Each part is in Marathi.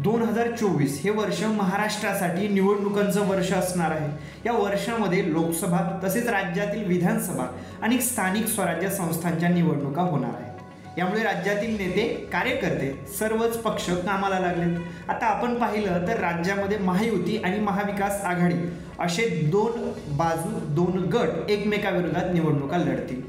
2024 हे वर्ष महाराष्ट्रासाठी निवडणुकांचं वर्ष असणार आहे। या वर्षामध्ये लोकसभा तसेच राज्यातील विधानसभा आणि स्थानिक स्वराज्य संस्थांच्या निवडणुका होणार आहेत। यामुळे राज्यातील नेते कार्यकर्ते सर्वच पक्ष कामाला लागलेत। आता आपण पाहिलं तर राज्यामध्ये महायुती आणि महाविकास आघाडी असे दोन बाजू दोन गट एकमेकाविरोधात निवडणुका लढतील।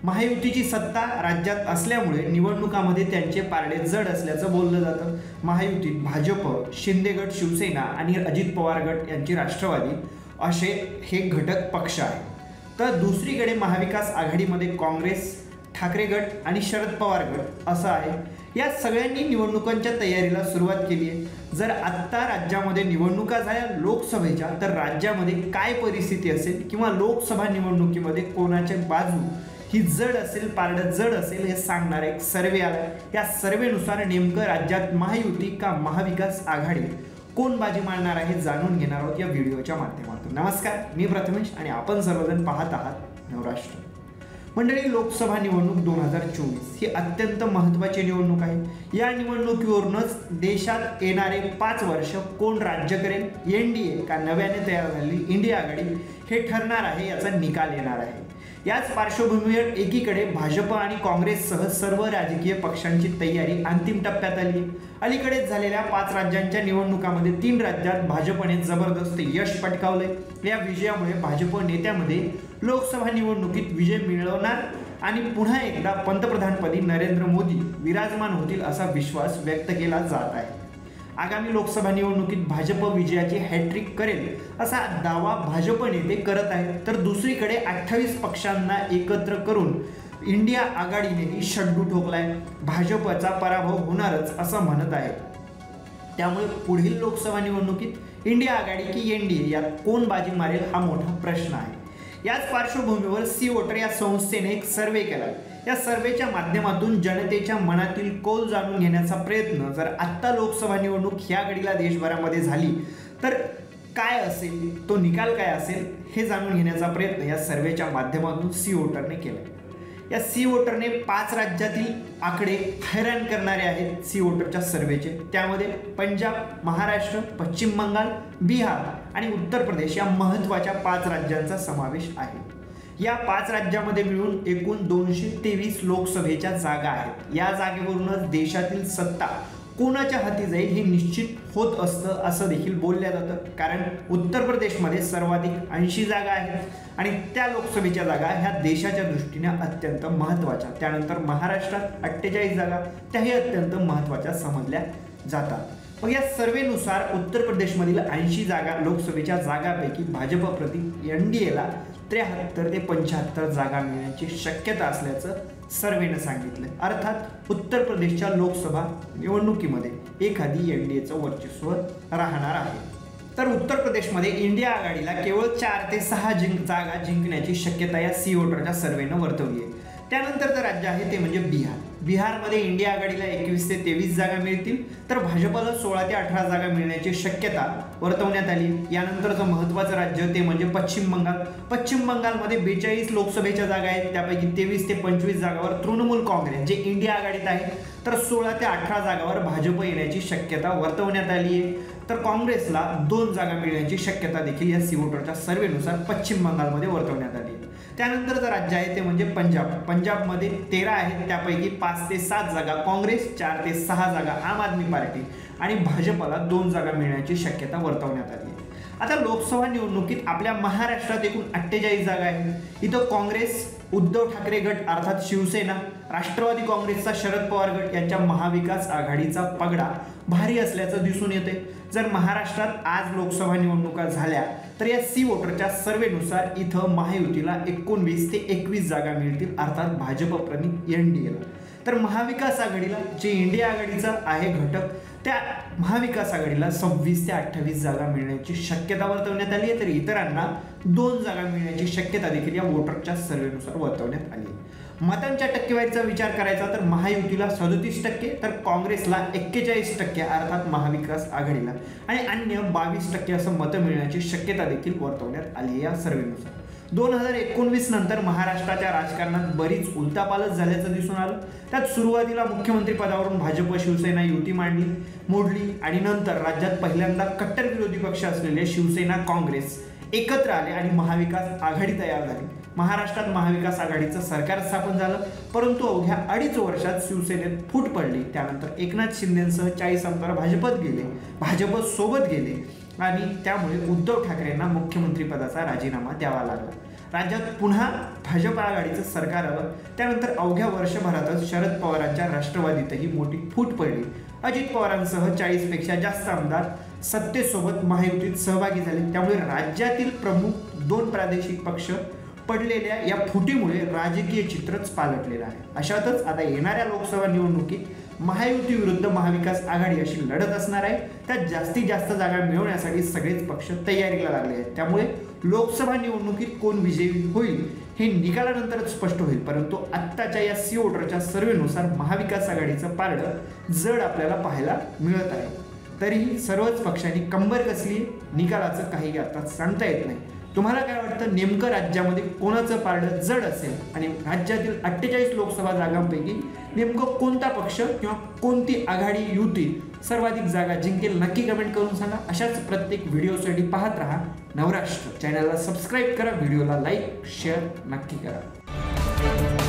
महायुतीची सत्ता राज्यात असल्यामुळे निवडणुकामध्ये त्यांचे पारडे जड असल्याचं बोललं जातं। महायुतीत भाजप, शिंदे गट शिवसेना आणि अजित पवार गट यांची राष्ट्रवादी असे हे घटक पक्ष आहेत। तर दुसरीकडे महाविकास आघाडीमध्ये काँग्रेस, ठाकरे गट आणि शरद पवार गट असं आहे। या सगळ्यांनी निवडणुकांच्या तयारीला सुरुवात केली आहे। जर आत्ता राज्यामध्ये निवडणुका झाल्या लोकसभेच्या तर राज्यामध्ये काय परिस्थिती असेल किंवा लोकसभा निवडणुकीमध्ये कोणाची बाजू ही जड असेल, पारडं जड असेल हे सांगणारा एक सर्वे आला। या सर्वेनुसार नेमकं राज्यात महायुती का महाविकास आघाडी कोण बाजी मारणार आहे जाणून घेणार आहोत या व्हिडिओच्या माध्यमातून। नमस्कार, मी प्रथमेश आणि आपण सर्वजण पाहत आहात नवराष्ट्र। मंडळी, लोकसभा निवडणूक 2024 ही अत्यंत महत्त्वाची निवडणूक आहे। या निवडणुकीवरूनच देशात येणारे 5 वर्ष कोण राज्य करेल, एनडीए का नव्याने तयार झालेली इंडिया आघाडी हे ठरणार आहे, याचा निकाल येणार आहे। याच पार्श्वभूमीवर एकीकडे भाजप आणि काँग्रेससह सर्व राजकीय पक्षांची तयारी अंतिम टप्प्यात आली। अलीकडेच झालेल्या 5 राज्यांच्या निवडणुकांमध्ये 3 राज्यात भाजपने जबरदस्त यश पटकावले। या विजयामुळे भाजप नेत्यामध्ये लोकसभा निवडणुकीत विजय मिळवणार आणि पुन्हा एकदा पंतप्रधानपदी नरेंद्र मोदी विराजमान होतील असा विश्वास व्यक्त केला जात आहे। आगामी लोकसभा निवडणुकीत भाजप विजयाची हॅट्रिक करेल असा दावा भाजप नेते करत आहेत। तर दुसरीकडे 28 पक्षांना एकत्र करून इंडिया आघाडीनेही शड्डू ठोकलाय। भाजपचा पराभव होणारच असं म्हणत आहे। त्यामुळे पुढील लोकसभा निवडणुकीत इंडिया आघाडी की एनडीए यात कोण बाजी मारेल हा मोठा प्रश्न आहे। याच पार्श्वभूमीवर सी वोटर या संस्थेने एक सर्वे केला। या सर्वेच्या माध्यमातून जनतेच्या मनातील कौल जाणून घेण्याचा प्रयत्न जर आत्ता लोकसभा निवडणूक ह्या घडीला देशभरामध्ये झाली तर काय असेल, तो निकाल काय असेल हे जाणून घेण्याचा प्रयत्न या सर्वेच्या माध्यमातून सी वोटरने केला। या सी वोटरने 5 राज्यातील आकडे हैराण करणारे आहेत सी वोटरच्या सर्वेचे। त्यामध्ये पंजाब, महाराष्ट्र, पश्चिम बंगाल, बिहार आणि उत्तर प्रदेश या महत्त्वाच्या 5 राज्यांचा समावेश आहे। या 5 राज्यामध्ये मिळून एकूण 223 लोकसभेच्या जागा आहेत। या जागेवरूनच देशातील सत्ता कोणाच्या हाती जाईल हे निश्चित होत असतं असं देखील बोललं जातं। कारण उत्तर प्रदेशमध्ये सर्वाधिक 80 जागा आहेत आणि त्या लोकसभेच्या जागा ह्या देशाच्या दृष्टीने अत्यंत महत्त्वाच्या। त्यानंतर महाराष्ट्रात 48 जागा त्याही अत्यंत महत्त्वाच्या समजल्या जातात। मग या सर्वेनुसार उत्तर प्रदेशमधील 80 जागा लोकसभेच्या जागांपैकी भाजपप्रती एनडीएला 73 ते 75 जागा मिळण्याची शक्यता असल्याचं सर्वेनं सांगितलं। अर्थात उत्तर प्रदेशच्या लोकसभा निवडणुकीमध्ये एखादी एनडीएचं वर्चस्व राहणार आहे। तर उत्तर प्रदेशमध्ये इंडिया आघाडीला केवळ 4 ते 6 जागा जिंकण्याची शक्यता या सी वोटरच्या सर्वेनं वर्तवली आहे। त्यानंतरचं राज्य आहे ते म्हणजे बिहार। बिहारमध्ये इंडिया आघाडीला 21 ते 23 जागा मिळतील तर भाजपला 16 ते 18 जागा मिळण्याची शक्यता वर्तवण्यात आली। यानंतरचं महत्त्वाचं राज्य ते म्हणजे पश्चिम बंगाल। पश्चिम बंगालमध्ये 42 लोकसभेच्या जागा आहेत, त्यापैकी 23 ते 25 जागावर तृणमूल काँग्रेस जे इंडिया आघाडीत आहे तर 16 ते 18 जागावर भाजप येण्याची शक्यता वर्तवण्यात आली आहे। तर काँग्रेसला 2 जागा मिळण्याची शक्यता देखील या सी वोटरच्या सर्वेनुसार पश्चिम बंगालमध्ये वर्तवण्यात आली आहे। त्यानंतरचं राज्य आहे ते म्हणजे पंजाब। पंजाबमध्ये 13 आहेत, त्यापैकी 5 ते 7 जागा काँग्रेस, 4 ते 6 जागा आम आदमी पार्टी आणि भाजपला 2 जागा मिळण्याची शक्यता वर्तवण्यात आली आहे। आता लोकसभा निवडणुकीत आपल्या महाराष्ट्रात एकूण 48 जागा आहेत। इथं काँग्रेस, उद्धव ठाकरे गट अर्थात शिवसेना, राष्ट्रवादी काँग्रेसचा शरद पवार गट यांच्या महाविकास आघाडीचा पगडा भारी असल्याचं दिसून येते। जर महाराष्ट्रात आज लोकसभा निवडणुका झाल्या तर या सी वोटरच्या सर्वेनुसार इथं महायुतीला 19 ते 21 जागा मिळतील, अर्थात भाजपप्रती एनडीएला। तर महाविकास आघाडीला जे इंडिया आघाडीचा आहे घटक त्या महाविकास आघाडीला 26 ते 28 जागा मिळण्याची शक्यता वर्तवण्यात आली आहे। तर इतरांना 2 जागा मिळण्याची शक्यता देखील या वोटरच्या सर्वेनुसार वर्तवण्यात आली आहे। मतांच्या टक्केवारीचा विचार करायचा तर महायुतीला 37%, तर काँग्रेसला 41% अर्थात महाविकास आघाडीला आणि अन्य 22% असं मतं मिळण्याची शक्यता देखील वर्तवण्यात आली आहे या सर्वेनुसार। 2019 नंतर महाराष्ट्राच्या राजकारणात बरीच उलथापालथ झाल्याचं दिसून आलं. त्यात सुरुवातीला मुख्यमंत्री पदावरून भाजप शिवसेना युती मोडली आणि नंतर राज्यात पहिल्यांदा कट्टर विरोधी पक्ष असलेले शिवसेना काँग्रेस एकत्र आले आणि महाविकास आघाडी तयार झाली. महाराष्ट्रात महाविकास आघाडीचं सरकार स्थापन झालं, परंतु अवघ्या 2.5 वर्षात शिवसेनेत फूट पडली. त्यानंतर एकनाथ शिंदेसह 40 आमदार भाजप सोबत गेले आणि त्यामुळे उद्धव ठाकरेंना मुख्यमंत्रीपदाचा राजीनामा द्यावा लागला. राज्यात पुन्हा भाजप आघाडीचं सरकार आलं. त्यानंतर अवघ्या वर्षभरातच शरद पवारांच्या राष्ट्रवादीतही मोठी फूट पडली. अजित पवारांसह 40 पेक्षा जास्त आमदार सत्तेसोबत महायुतीत सहभागी झाले. त्यामुळे राज्यातील प्रमुख 2 प्रादेशिक पक्ष पडलेल्या या फुटीमुळे राजकीय चित्रच पालटलेलं आहे. अशातच आता येणाऱ्या लोकसभा निवडणुकीत महायुती विरुद्ध महाविकास आघाडी अशी लढत असणार आहे. त्यात जास्तीत जास्त जागा मिळवण्यासाठी सगळेच पक्ष तयारीला लागले आहेत. त्यामुळे लोकसभा निवडणुकीत कोण विजयी होईल हे निकालानंतरच स्पष्ट होईल. परंतु आत्ताच्या या सी वोटरच्या सर्वेनुसार महाविकास आघाडीचं पारडं जड आपल्याला पाहायला मिळत आहे. तरीही सर्वच पक्षांनी कंबर कसली, निकालाचं काही आता सांगता येत नाही. तुम्हाला काय वाटतं, नेमकं राज्यामध्ये कोणाचं पारडं जड असेल आणि राज्यातील 48 लोकसभा जागांपैकी नेमकं कोणता पक्ष किंवा कोणती आघाडी युती सर्वाधिक जागा जिंकेल, नक्की कमेंट करून सांगा. अशाच प्रत्येक व्हिडिओसाठी पाहत राहा नवराष्ट्र. चॅनलला सबस्क्राईब करा, व्हिडिओला लाईक शेअर नक्की करा.